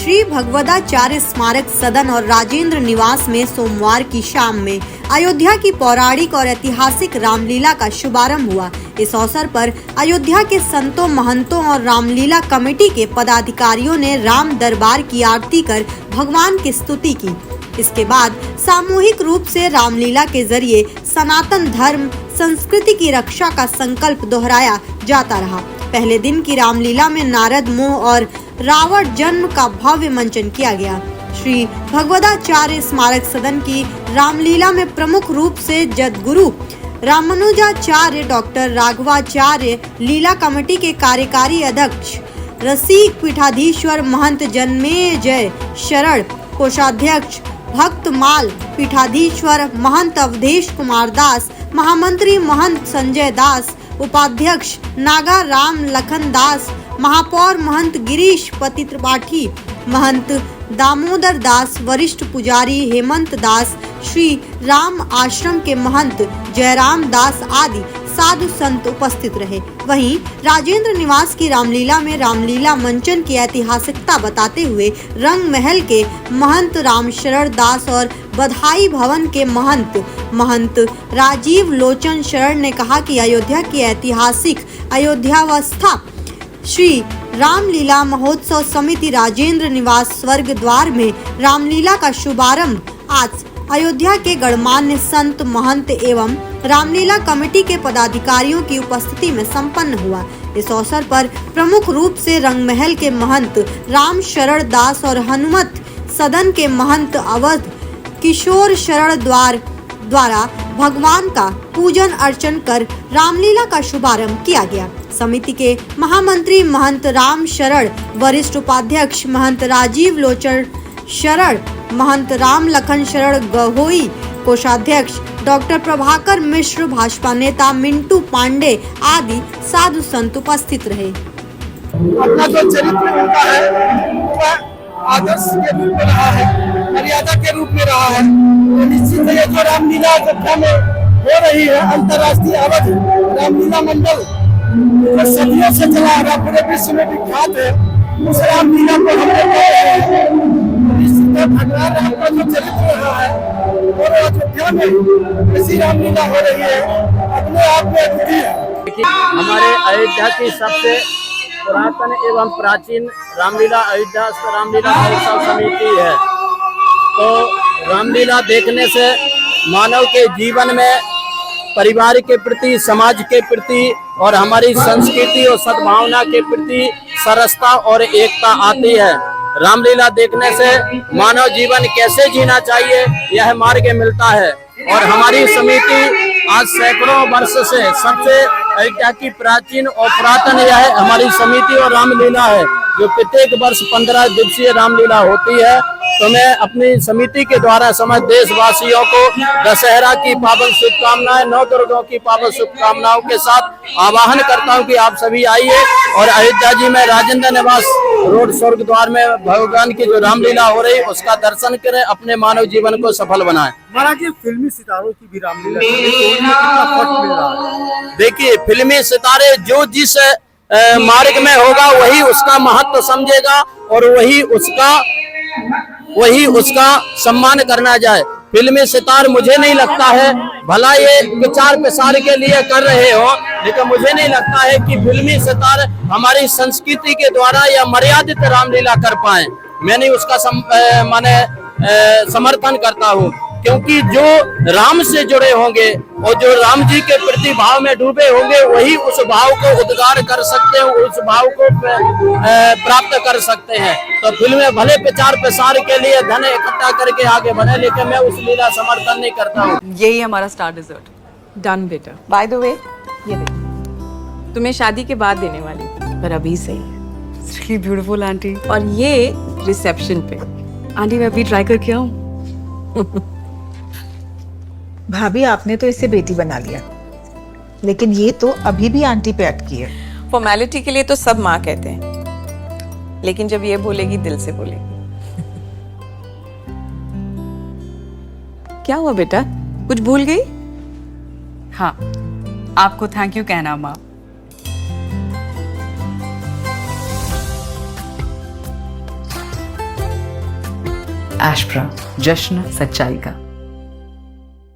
श्री भगवदाचार्य स्मारक सदन और राजेंद्र निवास में सोमवार की शाम में अयोध्या की पौराणिक और ऐतिहासिक रामलीला का शुभारंभ हुआ। इस अवसर पर अयोध्या के संतों, महंतों और रामलीला कमेटी के पदाधिकारियों ने राम दरबार की आरती कर भगवान की स्तुति की। इसके बाद सामूहिक रूप से रामलीला के जरिए सनातन धर्म संस्कृति की रक्षा का संकल्प दोहराया जाता रहा। पहले दिन की रामलीला में नारद मोह और रावण जन्म का भव्य मंचन किया गया। श्री भगवदाचार्य स्मारक सदन की रामलीला में प्रमुख रूप से जगद्गुरु रामानुजाचार्य डॉक्टर राघवाचार्य, लीला कमेटी के कार्यकारी अध्यक्ष रसिक पीठाधीश्वर महंत जन्मेजय शरण, कोषाध्यक्ष भक्तमाल पीठाधीश्वर महंत अवधेश कुमार दास, महामंत्री महंत संजय दास, उपाध्यक्ष नागा राम लखन दास, महापौर महंत गिरीश पति त्रिपाठी, महंत दामोदर दास, वरिष्ठ पुजारी हेमंत दास, श्री राम आश्रम के महंत जयराम दास आदि साधु संत उपस्थित रहे। वहीं राजेंद्र निवास की रामलीला में रामलीला मंचन की ऐतिहासिकता बताते हुए रंग महल के महंत राम शरण दास और बधाई भवन के महंत राजीव लोचन शरण ने कहा कि अयोध्या की ऐतिहासिक अयोध्यावस्था श्री रामलीला महोत्सव समिति राजेंद्र निवास स्वर्ग द्वार में रामलीला का शुभारंभ आज अयोध्या के गणमान्य संत, महंत एवं रामलीला कमेटी के पदाधिकारियों की उपस्थिति में संपन्न हुआ। इस अवसर पर प्रमुख रूप से रंगमहल के महंत राम शरण दास और हनुमत सदन के महंत अवध किशोर शरण द्वारा भगवान का पूजन अर्चन कर रामलीला का शुभारंभ किया गया। समिति के महामंत्री महंत राम शरण, वरिष्ठ उपाध्यक्ष महंत राजीव लोचन शरण, महंत राम लखन शरण गहोई, कोषाध्यक्ष डॉक्टर प्रभाकर मिश्र, भाजपा नेता मिंटू पांडे आदि साधु संत उपस्थित रहे। अपना जो चरित्र उनका है वह आदर्श के रूप में रहा है, मर्यादा के रूप में रहा है। तो निश्चित है जो रामलीला अयोध्या में हो रही है, अंतर्राष्ट्रीय अवध रामलीला मंडल जो सदियों से चला आ रहा, पूरे विश्व में विख्यात है, उस रामलीला को हम भगवान राम का जो चरित्र रहा है और अयोध्या में ऐसी रामलीला हो रही है, अपने आप में अद्वितीय है। हमारे अयोध्या की सबसे पुरातन एवं प्राचीन रामलीला अयोध्या रामलीला महोत्सव समिति है। तो रामलीला देखने से मानव के जीवन में परिवार के प्रति, समाज के प्रति और हमारी संस्कृति और सद्भावना के प्रति सरसता और एकता आती है। रामलीला देखने से मानव जीवन कैसे जीना चाहिए यह मार्ग मिलता है। और हमारी समिति आज सैकड़ों वर्ष से सबसे अयोध्या की प्राचीन और पुरातन यह हमारी समिति और रामलीला है, जो प्रत्येक वर्ष 15 दिवसीय रामलीला होती है। तो मैं अपनी समिति के द्वारा समस्त देशवासियों को दशहरा की पावन शुभकामनाएं, नौ दुर्गों की पावन शुभकामनाओं के साथ आवाहन करता हूं कि आप सभी आइए और अयोध्या जी में राजेंद्र निवास रोड स्वर्ग द्वार में भगवान की जो रामलीला हो रही है उसका दर्शन करें, अपने मानव जीवन को सफल बनाएं। महाराज, फिल्मी सितारों की भी रामलीला कितना फर्क मिल रहा है? देखिए, फिल्मी सितारे जो जिस मार्ग में होगा वही उसका महत्व समझेगा और वही उसका सम्मान करना जाए। फिल्मी सितार मुझे नहीं लगता है, भला ये विचार प्रसार के लिए कर रहे हो, लेकिन मुझे नहीं लगता है कि फिल्मी सितार हमारी संस्कृति के द्वारा या मर्यादित रामलीला कर पाए। मैं नहीं उसका समर्थन करता हूँ, क्योंकि जो राम से जुड़े होंगे और जो राम जी के प्रति भाव में डूबे होंगे वही उस भाव को उद्गार कर सकते हैं, उस भाव को प्राप्त कर सकते हैं। तो फिल्में भले प्रचार प्रसार के लिए धन इकट्ठा करके आगे बढ़े, लेकिन मैं उस लीला समर्थन नहीं करता हूँ। यही हमारा स्टार डिजर्ट डन बेटा। बाय द वे ये देख, तुम्हें शादी के बाद देने वाली पर अभी सही है। It's really beautiful aunty. और ये रिसेप्शन पे आंटी मैं अभी ट्राई करके आऊँ। भाभी, आपने तो इसे बेटी बना लिया, लेकिन ये तो अभी भी आंटी पे अटकी है। फॉर्मेलिटी के लिए तो सब माँ कहते हैं, लेकिन जब ये बोलेगी दिल से बोलेगी। क्या हुआ बेटा, कुछ भूल गई? हाँ, आपको थैंक यू कहना माँ। एशप्रा, जश्न सच्चाई का।